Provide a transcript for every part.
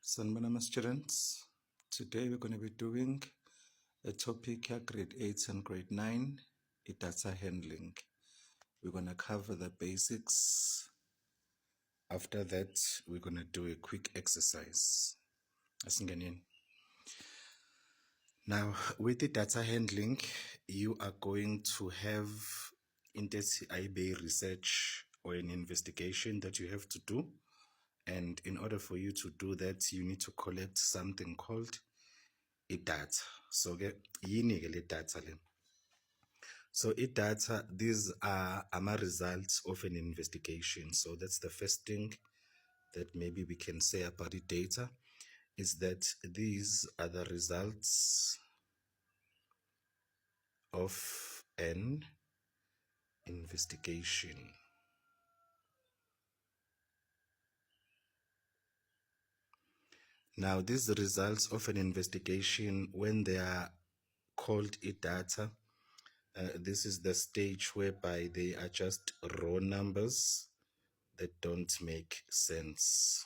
Sanbanama students, today we're going to be doing a topic here, grade 8 and grade 9, data handling. We're going to cover the basics. After that, we're going to do a quick exercise. Now, with the data handling, you are going to have intensive IB research or an investigation that you have to do. And in order for you to do that, you need to collect something called data. So yini ke le data le? So data, these are results of an investigation. So that's the first thing that maybe we can say about the data, is that these are the results of an investigation. Now, these results of an investigation, when they are called data, this is the stage whereby they are just raw numbers that don't make sense.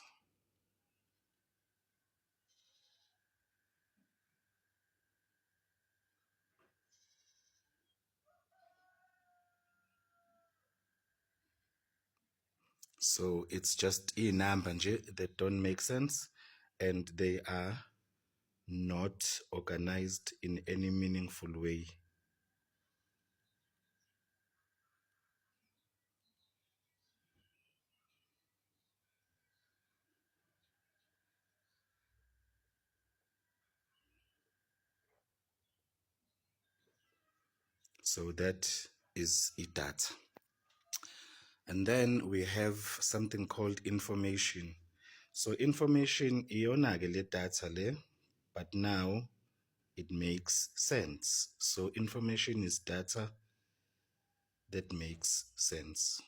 So it's just a number that don't make sense, and they are not organized in any meaningful way. So that is data. And then we have something called information. So information iyona ke le data le, but now it makes sense. So information is data that makes sense.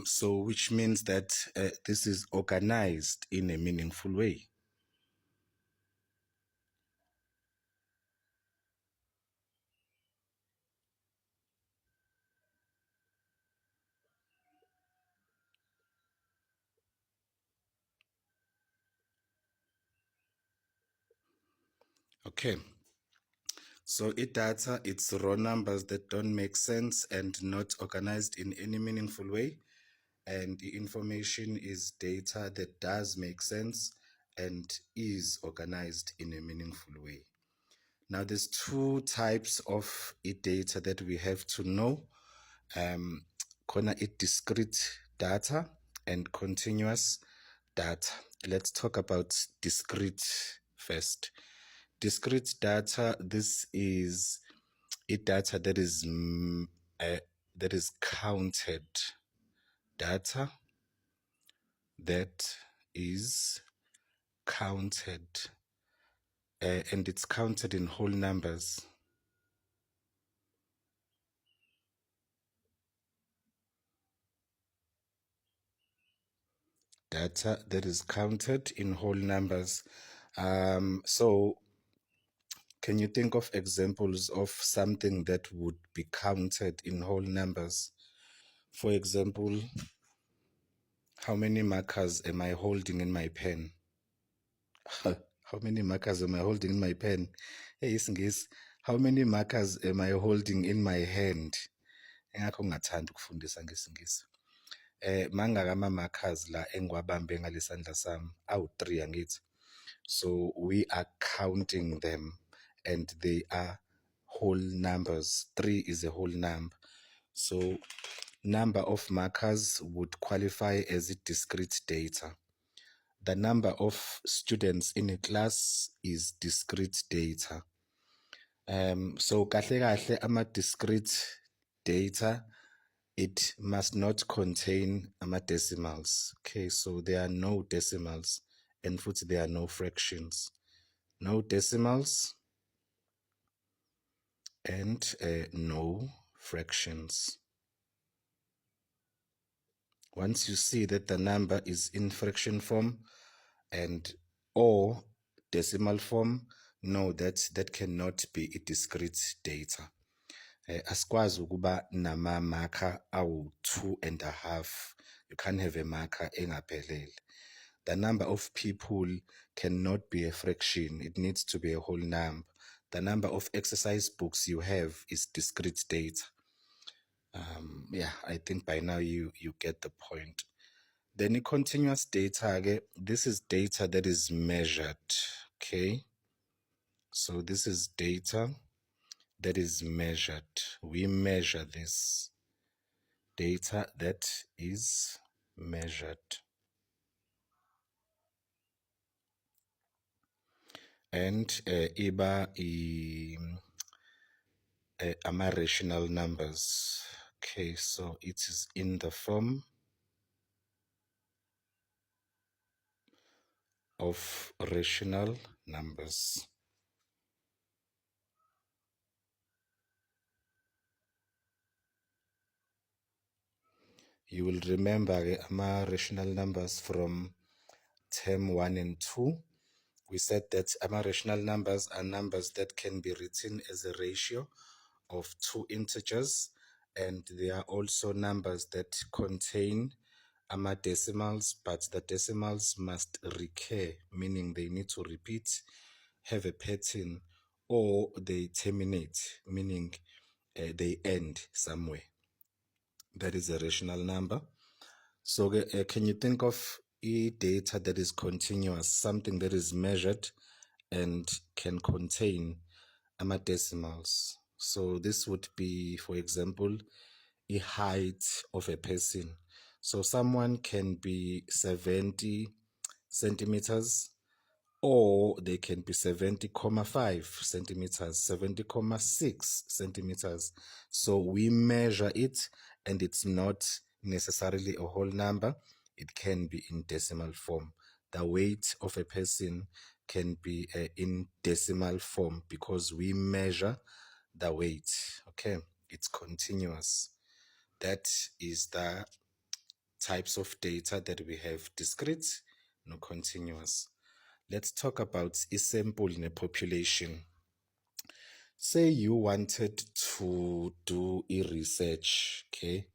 So which means that this is organized in a meaningful way. Okay. So data, it's raw numbers that don't make sense and not organized in any meaningful way. And the information is data that does make sense and is organized in a meaningful way. Now, there's two types of data that we have to know. Discrete data and continuous data. Let's talk about discrete first. Discrete data, this is data that is counted data that is counted, and it's counted in whole numbers. Data that is counted in whole numbers. So can you think of examples of something that would be counted in whole numbers? For example, how many markers am I holding in my pen? How many markers am I holding in my pen? Hey, isingisi, how many markers am I holding in my hand? Engakho ngingathanda ukufundisa ngesingisi. Mangaka ama-markers la engiwabambe ngalesandla sami awu-3 angithi. So we are counting them and they are whole numbers. 3 is a whole number. So number of markers would qualify as a discrete data. The number of students in a class is discrete data. So kahle kahle ama-discrete data, it must not contain decimals. Okay, so there are no decimals, and there are no fractions. No decimals and no fractions. Once you see that the number is in fraction form and or decimal form, no, that cannot be a discrete data. Asikwazi ukuba nama-marker awu-2.5. You can't have a marker engaphelele. The number of people cannot be a fraction. It needs to be a whole number. The number of exercise books you have is discrete data. Yeah, I think by now you get the point. Then the continuous data, okay, this is data that is measured, okay? So this is data that is measured. We measure this data that is measured. And iba ama-rational numbers. Okay, so it is in the form of rational numbers. You will remember ama-rational numbers from term 1 and 2. We said that ama-rational numbers are numbers that can be written as a ratio of two integers, and they are also numbers that contain decimals, but the decimals must recur, meaning they need to repeat, have a pattern, or they terminate, meaning they end somewhere. That is a rational number. So can you think of data that is continuous, something that is measured and can contain decimals? So this would be, for example, a height of a person. So someone can be 70 centimeters, or they can be 70.5 centimeters, 70.6 centimeters. So we measure it, and it's not necessarily a whole number. It can be in decimal form. The weight of a person can be in decimal form because we measure the weight. Okay, it's continuous. That is the types of data that we have: discrete, no continuous. Let's talk about a sample in a population. Say you wanted to do a research, okay?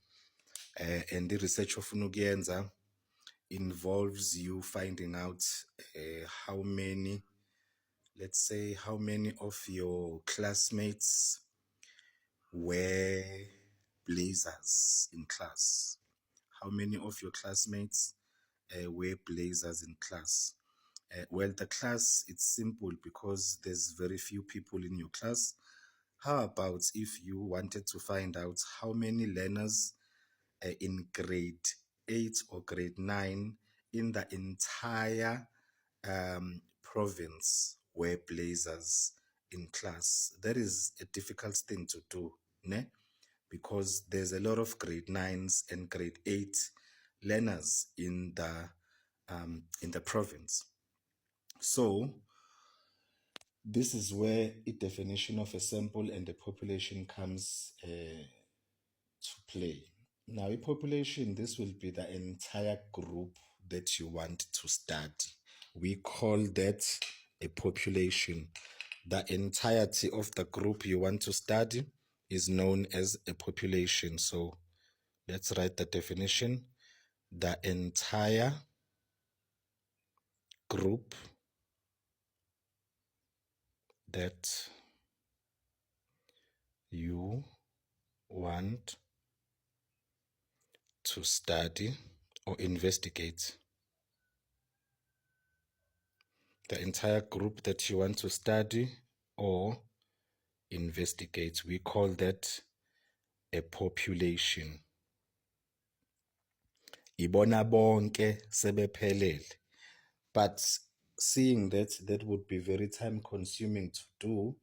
And the research of ukuyenza involves you finding out how many, let's say, how many of your classmates wear blazers in class. How many of your classmates wear blazers in class? Well, the class, it's simple because there's very few people in your class. How about if you wanted to find out how many learners in grade 8 or grade 9 in the entire province wear blazers in class? That is a difficult thing to do, ne? Because there's a lot of grade 9s and grade 8 learners in the province. So this is where a definition of a sample and a population comes to play. Now, a population, this will be the entire group that you want to study. We call that a population. The entirety of the group you want to study is known as a population. So let's write the definition. The entire group that you want to study or investigate. The entire group that you want to study or investigate, we call that a population. Ibona bonke sebephelele. But seeing that would be very time consuming to do,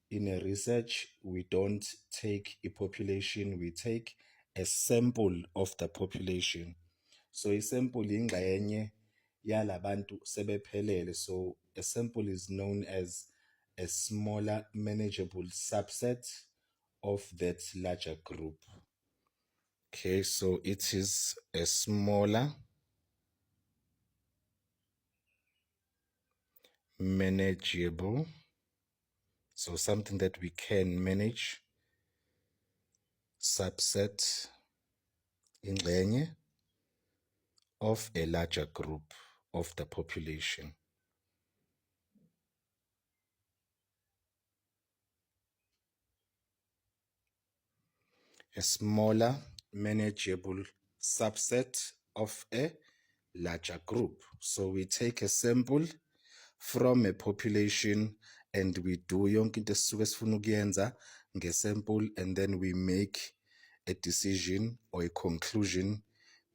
in a research, we don't take a population, we take a sample of the population. So a sample ingxenye yalabantu sebephelele. So a sample is known as a smaller manageable subset of that larger group. Okay, so it is a smaller manageable, so something that we can manage, subset, ingxenye, of a larger group of the population. A smaller manageable subset of a larger group. So we take a sample from a population and we do yonke into esisuke sifuna ukuyenza ngesample, and then we make a decision or a conclusion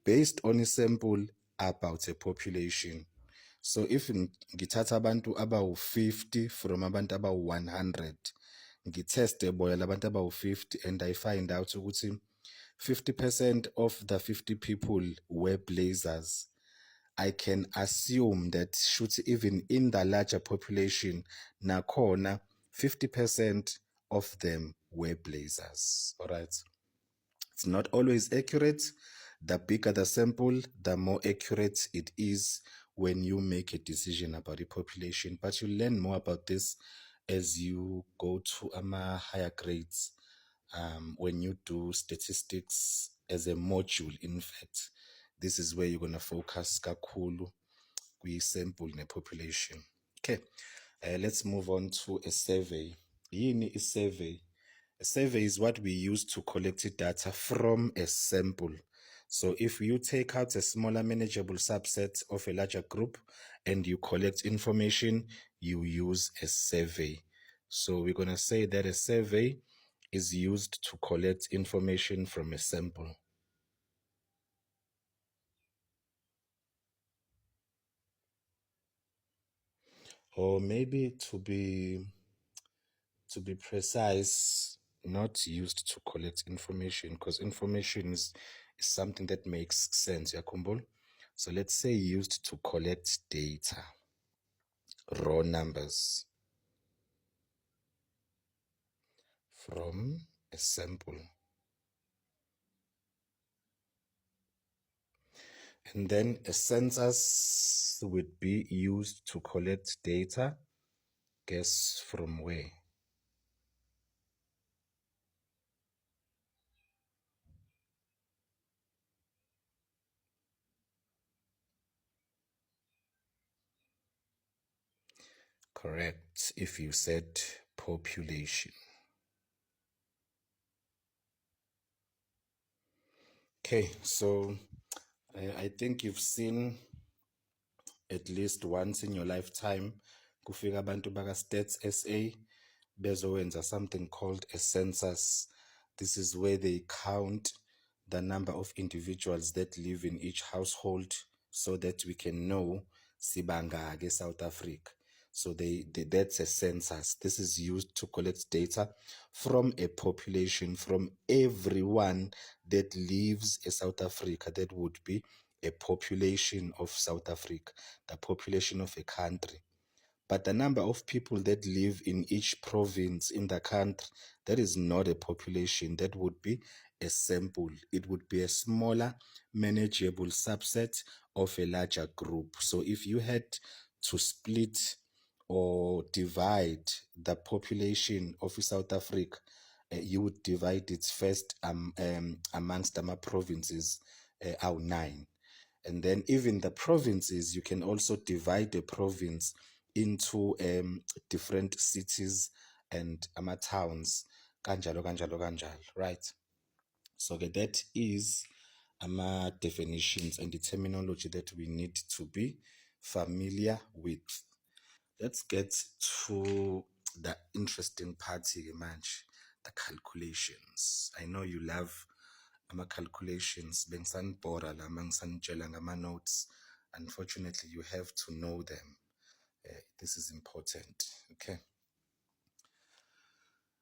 based on a sample about a population. So if ngithatha abantu abawu-50 from abantu abawu-100, ngitheste boya labantu abawu-50 and I find out ukuthi 50% of the 50 people wear blazers, I can assume that should even in the larger population, nakhona 50% of them wear blazers. All right. It's not always accurate. The bigger the sample, the more accurate it is when you make a decision about a population. But you learn more about this as you go to higher grades, when you do statistics as a module. In fact, this is where you're going to focus kakhulu kwi-sample ne-population. Okay, let's move on to a survey. Yini is survey? A survey is what we use to collect data from a sample. So if you take out a smaller manageable subset of a larger group and you collect information, you use a survey. So we're going to say that a survey is used to collect information from a sample. Or maybe to be precise, not used to collect information, because information is something that makes sense, Yakumbul. So let's say used to collect data, raw numbers from a sample. And then a census would be used to collect data, guess from where? Correct, if you said population. Okay, so I think you've seen at least once in your lifetime kufika abantu baka Stats SA bezowenza something called a census. This is where they count the number of individuals that live in each household so that we can know sibangake South Africa. So that's a census. This is used to collect data from a population, from everyone that lives in South Africa. That would be a population of South Africa, the population of a country. But the number of people that live in each province in the country, that is not a population. That would be a sample. It would be a smaller, manageable subset of a larger group. So if you had to split or divide the population of South Africa, you would divide it first amongst the provinces, our 9. And then even the provinces, you can also divide the province into different cities and towns, kanjalo, kanjalo, kanjalo, right? So that is definitions and the terminology that we need to be familiar with. Let's get to the interesting part here, Manch, the calculations. I know you love calculations. Bengisanibhora la mangisanitshela ngama-notes. Unfortunately, you have to know them. This is important, okay?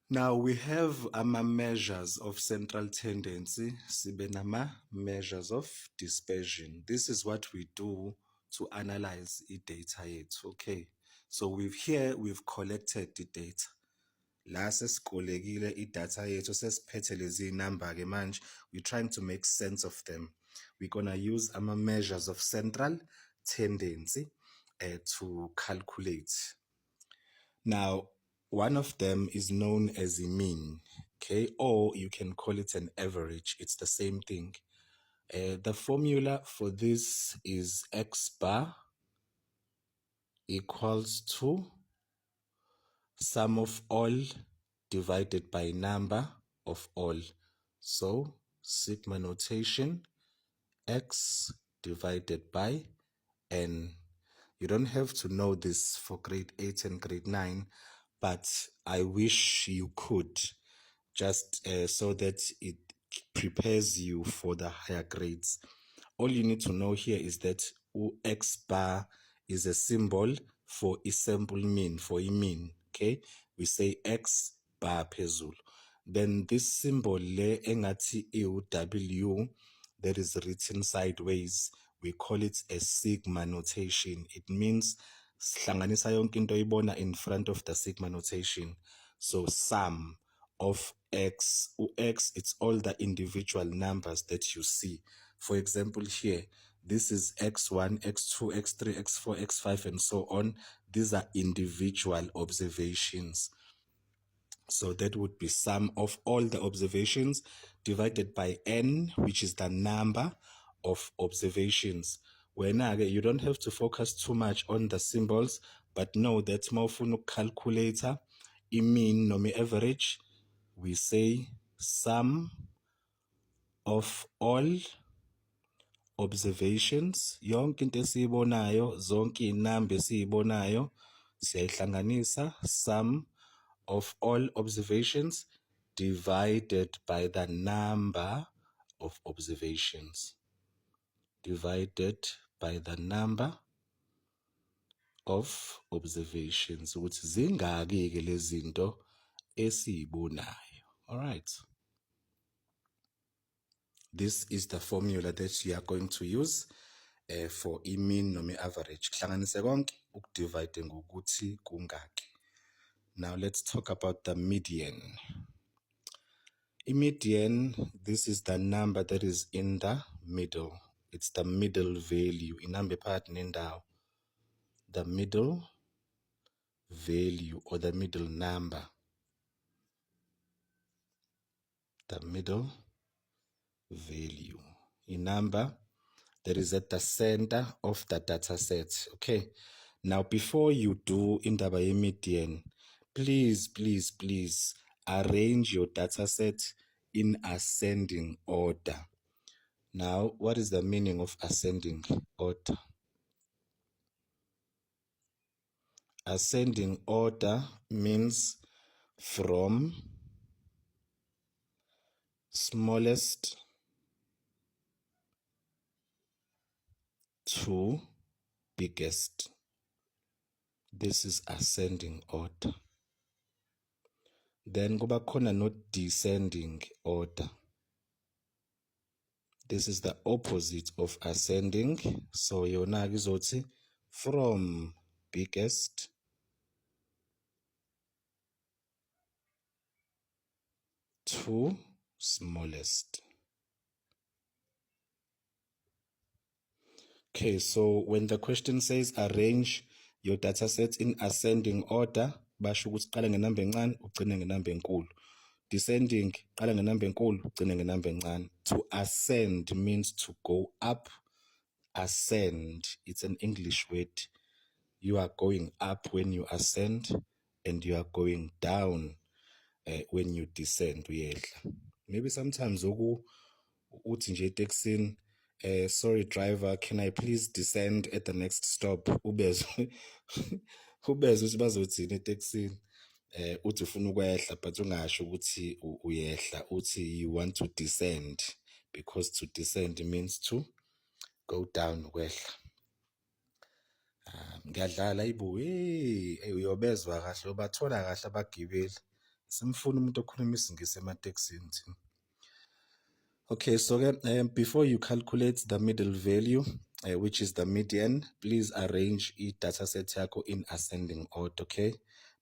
Now we have measures of central tendency, sibe measures of dispersion. This is what we do to analyze data yethu, okay? So we've collected the data. La sesikolekile idata yethu sesiphethe lezi number-ke manje, we're trying to make sense of them. We're gonna use measures of central tendency to calculate. Now, one of them is known as a mean. okay, or you can call it an average. It's the same thing. The formula for this is X bar equals to sum of all divided by number of all. So sigma notation, X divided by N. You don't have to know this for grade 8 and grade 9, but I wish you could, just so that it prepares you for the higher grades. All you need to know here is that X bar is a symbol for a sample mean, for a mean, okay? We say X bar phezulu. Then this symbol le engathi W that is written sideways, we call it a sigma notation. It means hlanganisa yonke into oyibona in front of the sigma notation. So sum of X, X, it's all the individual numbers that you see. For example, here, this is X1, X2, X3, X4, X5, and so on. These are individual observations. So that would be sum of all the observations divided by N, which is the number of observations. When you don't have to focus too much on the symbols, but know that mawufuna calculator, mean noma average, we say sum of all observations. Yonke into esiyibonayo, zonke iy'namba esiyibonayo, siyayihlanganisa, sum of all observations divided by the number of observations. Divided by the number of observations. Ukuthi zingaki-ke lezi zinto esiyibonayo. All right. This is the formula that you are going to use for mean noma average. Kuhlanganise konke ukudivide ngokuthi kungaki. Now let's talk about the median. Median, this is the number that is in the middle. It's the middle value. Inamba phakathi nendawo. The middle value or the middle number. The middle value. A number that is at the center of the data set. Okay. Now, before you do indaba median, please arrange your data set in ascending order. Now, what is the meaning of ascending order? Ascending order means from smallest to biggest. This is ascending order. Then kuba khona no descending order. This is the opposite of ascending. So yona izothi from biggest to smallest. Okay, so when the question says arrange your data sets in ascending order, basho ukuthi qala ngenamba encane ugcine ngenamba enkulu. Descending, qala ngenamba enkulu ugcine ngenamba encane. To ascend means to go up. Ascend, it's an English word. You are going up when you ascend and you are going down when you descend. Maybe sometimes uthi nje eTexini, sorry driver, can I please descend at the next stop? Ubezwe ukuthi bazothini eTexini. Uthi ufuna ukwehla but ungasho ukuthi uyehla, uthi you want to descend, because to descend means to go down, ukwehla. Ngiyadlala ibu, uyobezwa kahle, ubathola kahle abagibeli. Simfuna umuntu okhuluma isiNgisi ematekisini thina. Okay, so before you calculate the middle value, which is the median, please arrange each data set yako in ascending order, okay?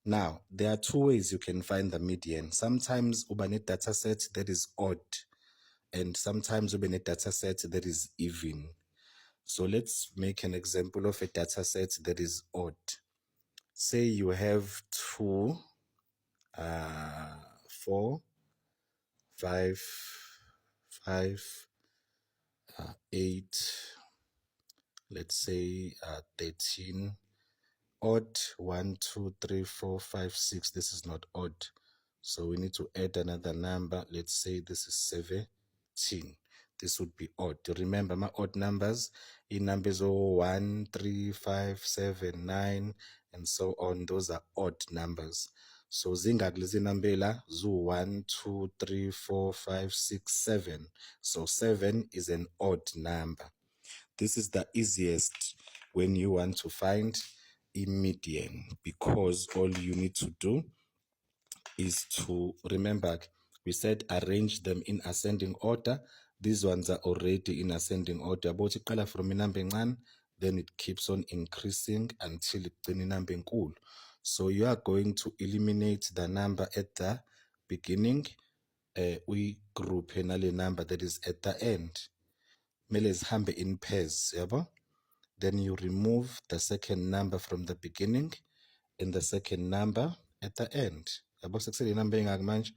Now, there are two ways you can find the median. Sometimes ubane data set that is odd, and sometimes ubane data set that is even. So let's make an example of a data set that is odd. Say you have 2, 4, 5, 5, 8, let's say 13, odd 1, 2, 3, 4, 5, 6. This is not odd, so we need to add another number. Let's say this is 17. This would be odd. Remember, my odd numbers in numbers 1, 3, 5, 7, 9, and so on. Those are odd numbers. So zingakulezi nambela zu 1, 2, 3, 4, 5, 6, 7. So 7 is an odd number. This is the easiest when you want to find a median, because all you need to do is to remember, we said arrange them in ascending order. These ones are already in ascending order. But you from a number one, then it keeps on increasing until it's in number enkulu. So you are going to eliminate the number at the beginning. We group another number that is at the end. Mele zihambe in pairs, yabo? Then you remove the second number from the beginning and the second number at the end. Yabo sekusele number engaki manje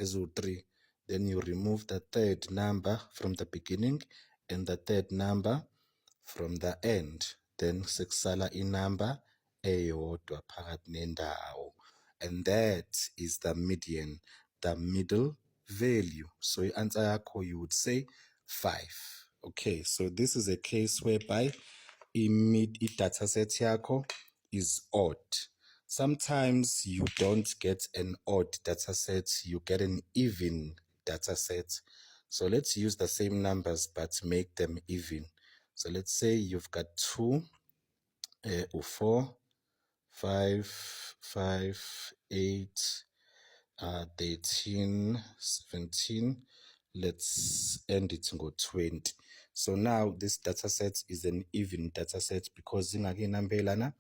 ezu3. Then you remove the third number from the beginning and the third number from the end. Then sekusala inumber eyodwa phakathi nendawo. And that is the median, the middle value. So your answer yakho, you would say 5. Okay, so this is a case whereby data set yakho is odd. Sometimes you don't get an odd data set, you get an even data set. So let's use the same numbers but make them even. So let's say you've got 2, 4, 5, 5, 8, 13, 17. Let's end it and go 20. So now this data set is an even data set because ingaki number lana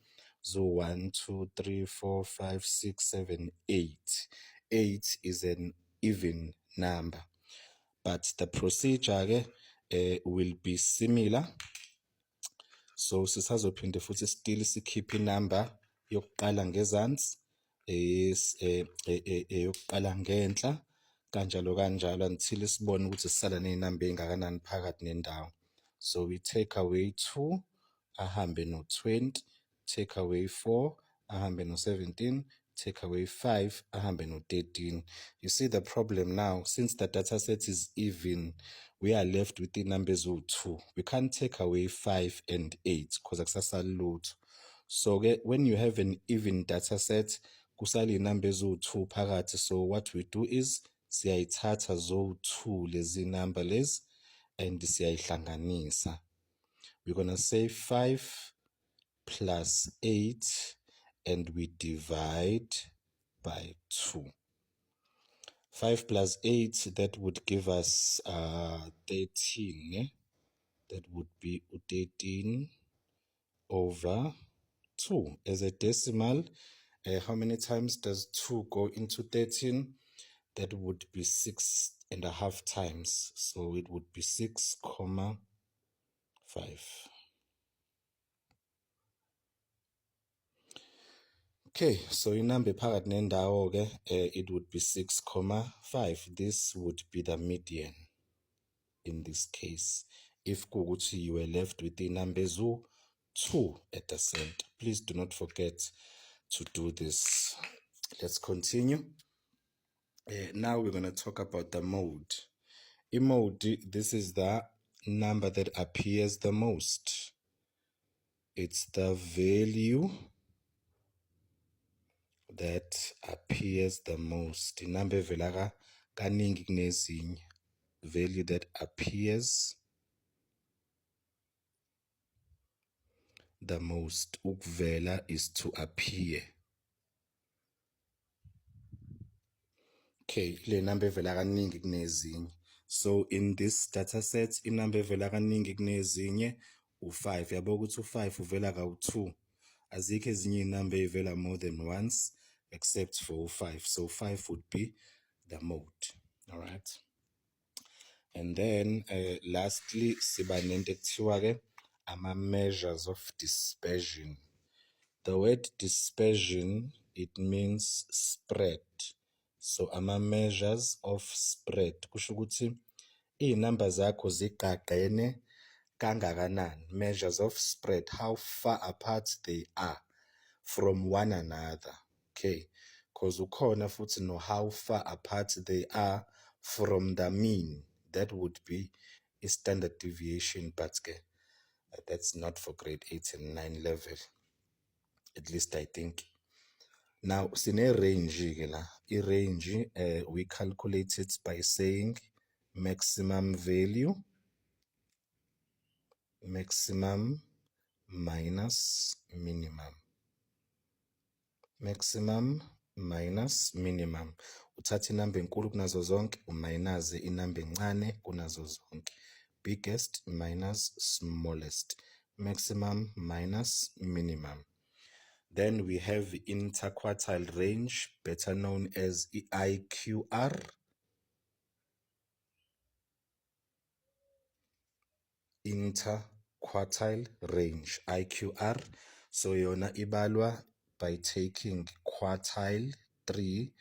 zo 1, 2, 3, 4, 5, 6, 7, 8. 8 is an even number. But the procedure will be similar. So sisazophinde futhi still sikhiphe inumber yokuqala ngezansi yokuqala ngenhla kanjalo kanjalo until sibone ukuthi sisala nezinamba engakanani phakathi nendawo. So we take away 2 ahambe no 20, take away 4 ahambe no 17, take away 5 ahambe no 13. You see the problem now, since the data set is even, we are left with the numbers of 2. We can't take away 5 and 8 because akusasali lutho. So when you have an even data set, kusali numbers of 2 phakathi. So what we do is siyayithatha zo 2 lezi number lezi and siyayihlanganisa. We're going to say 5 plus 8 and we divide by 2. 5 plus 8, that would give us 13. That would be 13 over 2. As a decimal, how many times does 2 go into 13? That would be 6.5 times. So it would be 6.5. Okay, so inumber phakathi nendawo ke it would be 6.5. This would be the median in this case. If kuguthi you were left with the numbers 2 at the center. Please do not forget to do this. Let's continue. Now we're going to talk about the mode. In mode, this is the number that appears the most. It's the value that appears the most. Inumber evela kaningi kunezinye. Value that appears the most. Ukuvela is to appear. Okay, le number evela kaningi kunezinye. So in this data set, inumber evela kaningi kunezinye u5. Yabo ukuthi u5 uvela ka2. Azikho ezinye inumber evela more than once except for 5. So 5 would be the mode. All right. And then lastly, siba nento ekuthiwa ke ama measures of dispersion. The word dispersion, it means spread. So ama-measures of spread kusho ukuthi iy'namba zakho zigqagqene kangakanani. Measures of spread, how far apart they are from one another. Okay, because ukhona futhi no how far apart they are from the mean. That would be a standard deviation, but that's not for grade 8 and 9 level, at least I think. Now, sine range ke la. I-range we calculate it by saying maximum value, maximum minus minimum. Maximum minus minimum. Uthatha inamba enkulu kunazo zonke, umayinaze inamba encane kunazo zonke. Biggest minus smallest. Maximum minus minimum. Then we have interquartile range, better known as IQR. Interquartile range, IQR. So yona ibalwa by taking quartile 3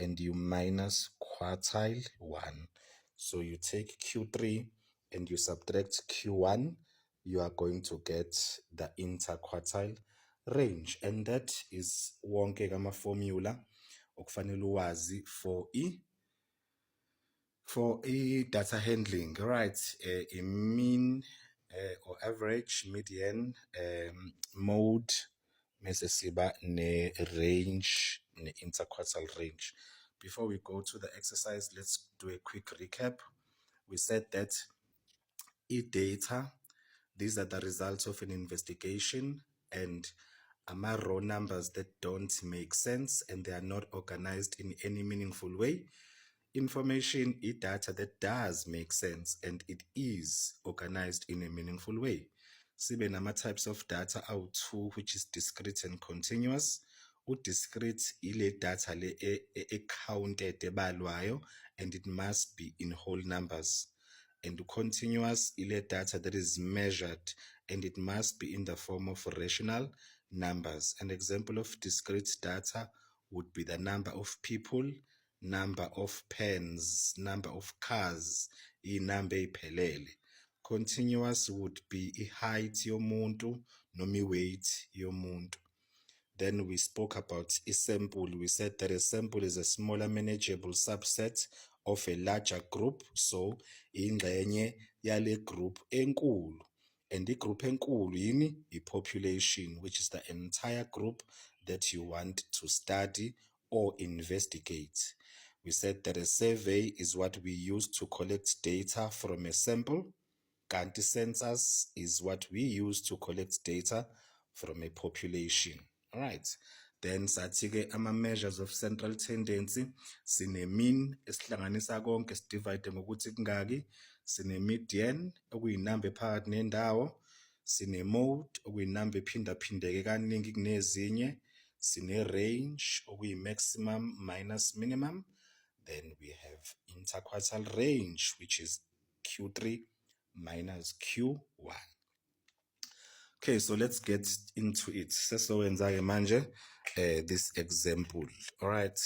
and you minus quartile 1. So you take Q3 and you subtract Q1, you are going to get the interquartile range. And that is wonke kama formula okufanele uwazi for data handling, right? A mean or average, median, mode, mese siba ne range, ne interquartile range. Before we go to the exercise, let's do a quick recap. We said that data, these are the results of an investigation, and ama raw numbers that don't make sense and they are not organized in any meaningful way. Information data that does make sense and it is organized in a meaningful way. Sibe nama types of data awu-2, which is discrete and continuous. U-discrete ile data le counted ebalwayo and it must be in whole numbers. And continuous ile data that is measured and it must be in the form of rational numbers. An example of discrete data would be the number of people, number of pens, number of cars, inamba iphelele. Continuous would be i-height yomuntu noma i-weight yomuntu. Then we spoke about a sample. We said that a sample is a smaller manageable subset of a larger group. So ingxenye yale group enkulu. And the group enkulu yini? I-population, which is the entire group that you want to study or investigate. We said that a survey is what we use to collect data from a sample. Kanti census is what we use to collect data from a population. All right. Then sathi-ke ama-measures of central tendency, sine mean esihlanganisa konke sidivide ngokuthi kungaki, sine median okuyinamba ephakathi nendawo, sine mode okuyinamba ephindaphindeke kaningi kunezinye, sine range okuyi-maximum minus minimum. Then we have interquartile range, which is Q3 minus Q1. Okay, so let's get into it. Sesowenza-ke manje this example. All right.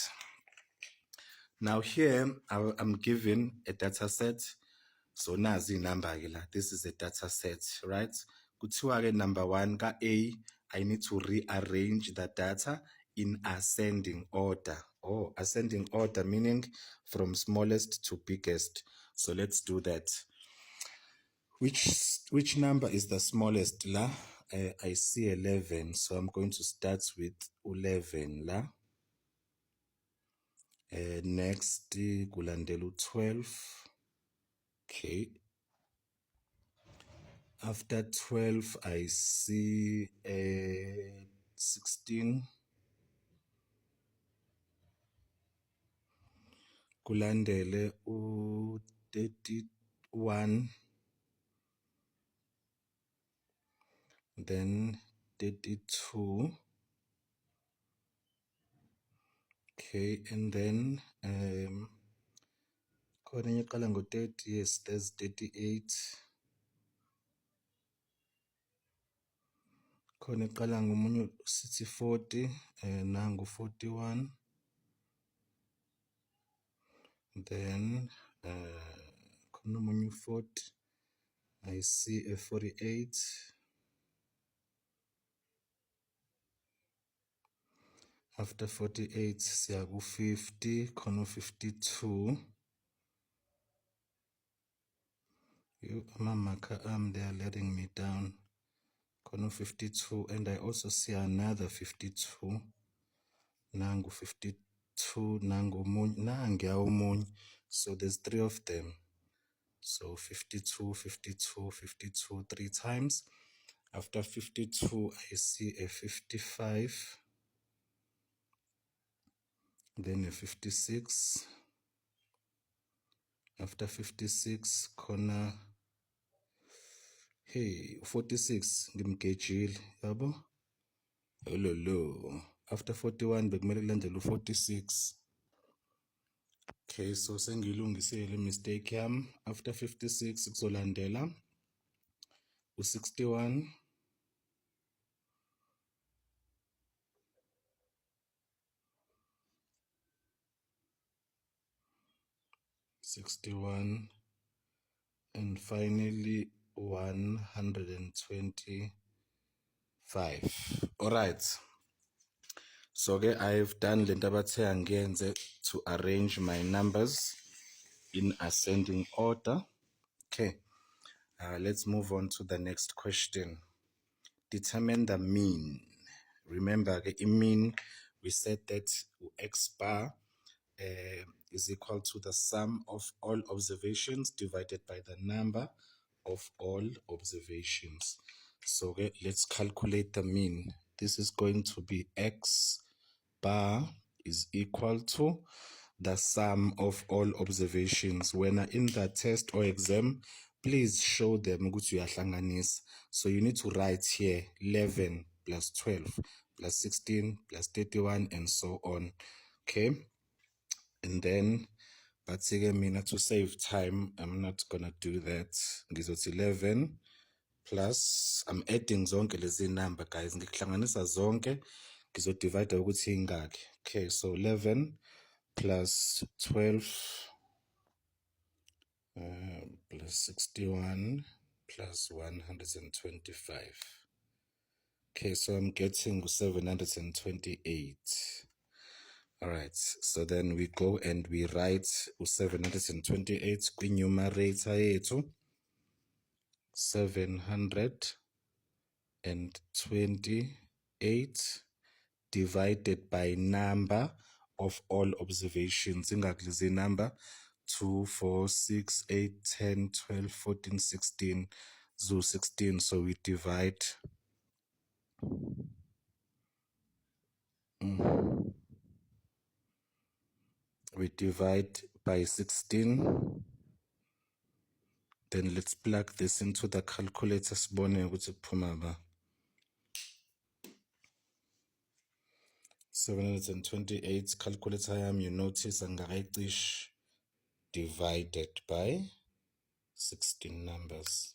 Now here I'm given a data set. So nazi inamba-ke la. This is a data set, right? Kuthiwa-ke number 1 ka-A, I need to rearrange the data in ascending order. Oh, ascending order meaning from smallest to biggest. So let's do that. Which number is the smallest la? I see 11, so I'm going to start with 11 la. Next, kulandela 12. Okay. After 12, I see 16. Kulandele 31. Then 32. Okay, and then khona enye eqala ngo-30, yes, there's 38. Khona eqala ngomunye sithi 40, nangu 41. Then khona omunye u-40. I see a 48. After 48 siya ku-50, khona u-52. Ama-marker they are letting me down. Khona u-52, and I also see another 52. Nangu 52, nangu omunye, nanguya omunye. So there's 3 of them. So 52, 52, 52, 3 times. After 52, I see a 55. Then a 56. After 56, khona, hey, 46, ngimgejile, yabo? Hello. After 41, bekumele kulandele u-46. Okay, so sengiyilungisile mistake yami. After 56, kuzolandela u-61. 61, and finally 125. All right. So I've done lento abathe angiyenze to arrange my numbers in ascending order. Okay. Let's move on to the next question. Determine the mean. Remember, in mean, we said that x bar is equal to the sum of all observations divided by the number of all observations. So let's calculate the mean. This is going to be x bar is equal to the sum of all observations. When in the test or exam, please show them ukuthi uyahlanganisa. So you need to write here 11 plus 12 plus 16 plus 31 and so on. Okay. And then, but again, to save time, I'm not gonna do that. Ngizothi 11 plus, I'm adding zonke lezi number, guys. Ngikuhlanganisa zonke, ngizodivide ukuthi ingaki. Okay, so 11 plus 12 plus 61 plus 125. Okay, so I'm getting 728. All right, so then we go and we write 728 kwi-numerator yethu. 728 divided by number of all observations. Ingakho lezi number 2, 4, 6, 8, 10, 12, 14, 16, 16. So we divide. We divide by 16. Then let's plug this into the calculator. Sibone ukuthi kuphuma ba. 728 calculator yami, you notice angakayicishe divided by 16 numbers.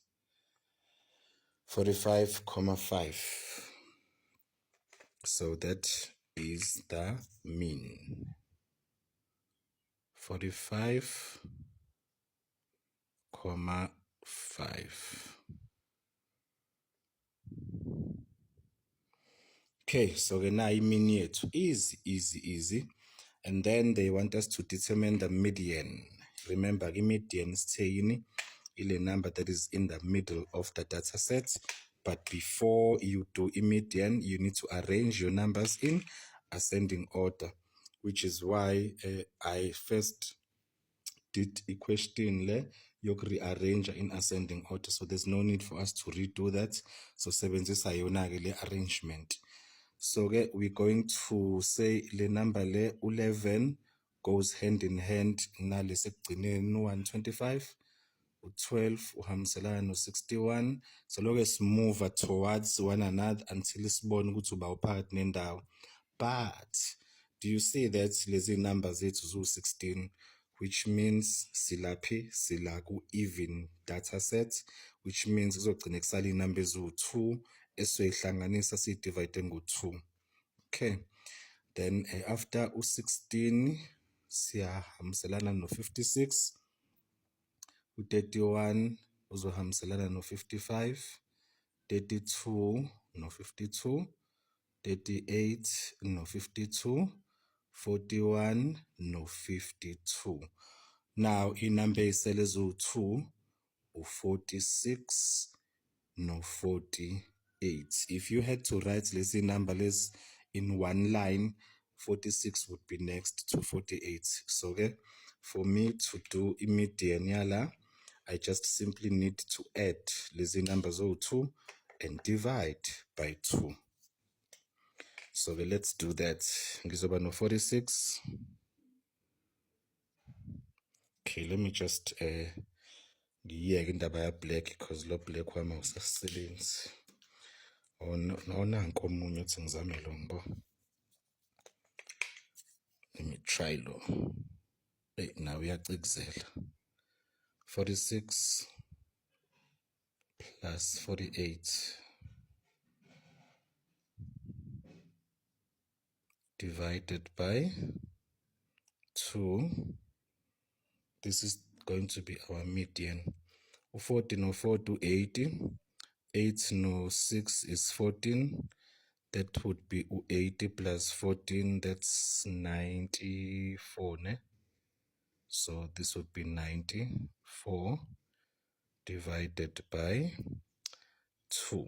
45,5. So that is the mean. 45,5. Okay, so now mean yethu easy. And then they want us to determine the median. Remember, the median is saying a number that is in the middle of the data set. But before you do a median, you need to arrange your numbers in ascending order, which is why I first did a question le rearrange in ascending order. So there's no need for us to redo that. So sebenzisa yona ke le arrangement. So we're going to say the number le 11 goes hand in hand nale sekugcineni 125, u12 uhambiselana no61. So long as move towards one another until sibone ukuthi uba uphakathi nendawo. But do you see that lezi numbers zethu zu16, which means silaphi sila ku even data set, which means kuzogcina kusala inumber eziwu2 esizoyihlanganisa siyidivide ngo2. Okay, then after u16 siyahambiselana no-56, u-31 uzohambiselana no-55, 32 no-52, 38 no-52, 41 no-52. Now inumber ey'sele eziwu-2 u-46 no-48. If you had to write lezi number lezi in one line, 46 would be next to 48. So for me to do median yala, I just simply need to add lezi numbers 2 and divide by 2. So let's do that. Ngizoba no 46. Okay, let me just ngiyeke indaba ya black because lo black wami awusasebenzi. Nanko omunye uthi ngizame lo ngibo. Let me try lo. Hey, now uyacikizela. 46 plus 48 divided by 2. This is going to be our median. 40 no 4 to 80. 8 no 6 is 14. That would be 80 plus 14, that's 94, ne? So this would be 94 divided by 2.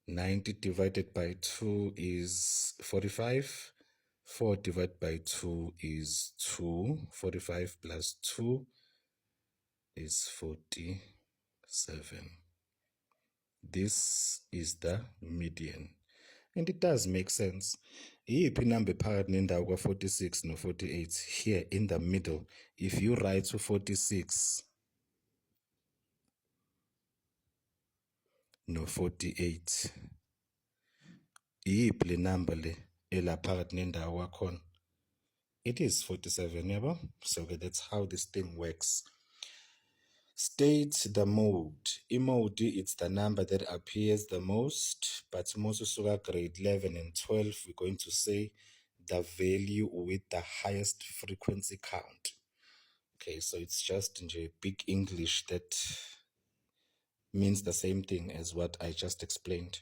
90 divided by 2 is 45. 4 divided by 2 is 2. 45 plus 2 is 47. This is the median. And it does make sense. Iyiphi number phakathi nendawo kwa-46 no-48 here in the middle. If you write to 46 no-48, iyiphi le number le ela phakathi nendawo kwakhona? It is 47, yabo? So that's how this thing works. State the mode. I-mode, it's the number that appears the most, but most suka grade 11 and 12, we're going to say the value with the highest frequency count. Okay, so it's just big English that means the same thing as what I just explained.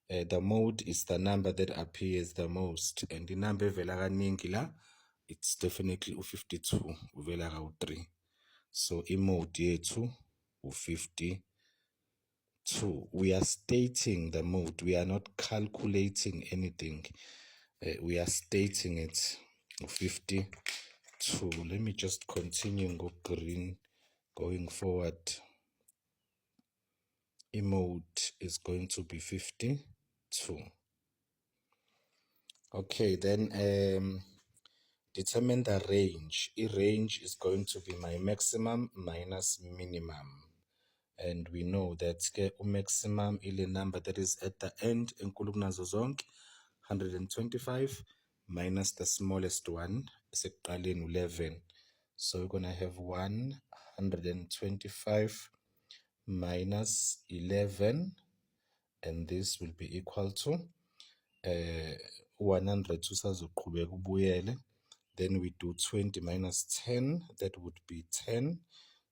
The mode is the number that appears the most, and the number evela kaningi la, it's definitely u-52, uvela ka-3. So i-mode yethu u-52. We are stating the mode. We are not calculating anything. We are stating it. 52. Let me just continue go green going forward. Mode is going to be 52. Okay, then determine the range. A range is going to be my maximum minus minimum. And we know that maximum is a number that is at the end, enkulu kunazo zonke, 125 minus the smallest one, sekuqaleni 11. So we're going to have 125 minus 11, and this will be equal to 100 usazoqhubeka ubuyele. Then we do 20 minus 10, that would be 10.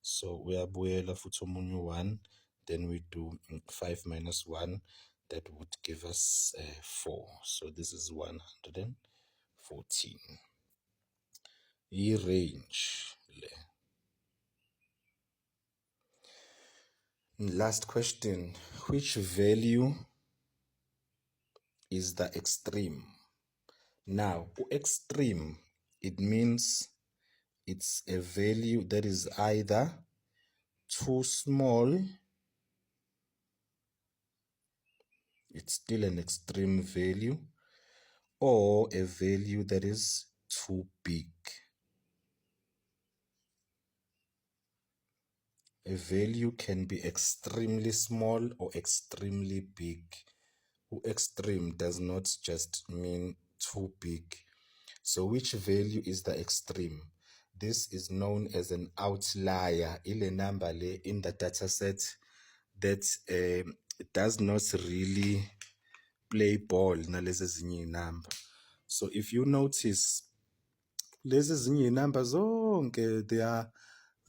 So uyabuyela futhi omunye 1. Then we do 5 minus 1, that would give us 4. So this is 114. I-range le. Last question. Which value is the extreme? Now, extreme, it means it's a value that is either too small, it's still an extreme value, or a value that is too big. A value can be extremely small or extremely big. Extreme does not just mean too big. So which value is the extreme? This is known as an outlier. Ile number le in the data set that does not really play ball nalezi ezinye number. So if you notice lezi ezinye number zonke, they are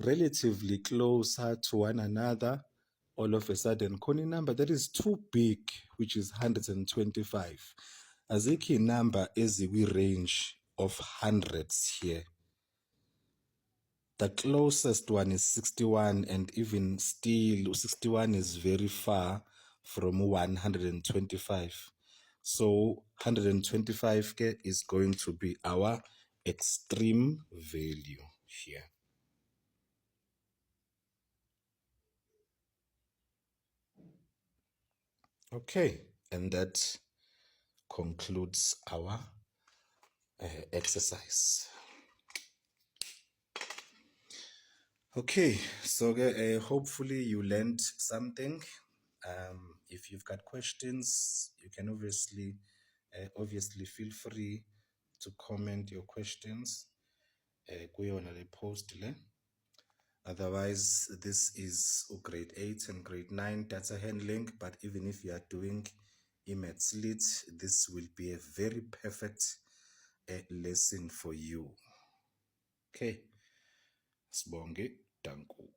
relatively closer to one another. All of a sudden khona number that is too big, which is 125. Azikho number ezikwi-range of hundreds here. The closest one is 61, and even still 61 is very far from 125. So 125 is going to be our extreme value here. Okay, and that concludes our exercise. Okay, so hopefully you learned something. If you've got questions, you can obviously feel free to comment your questions kuyona le post le. Otherwise, this is grade 8 and grade 9 data handling, but even if you are doing IMETS Lit, this will be a very perfect lesson for you. Okay, sibonge, danku.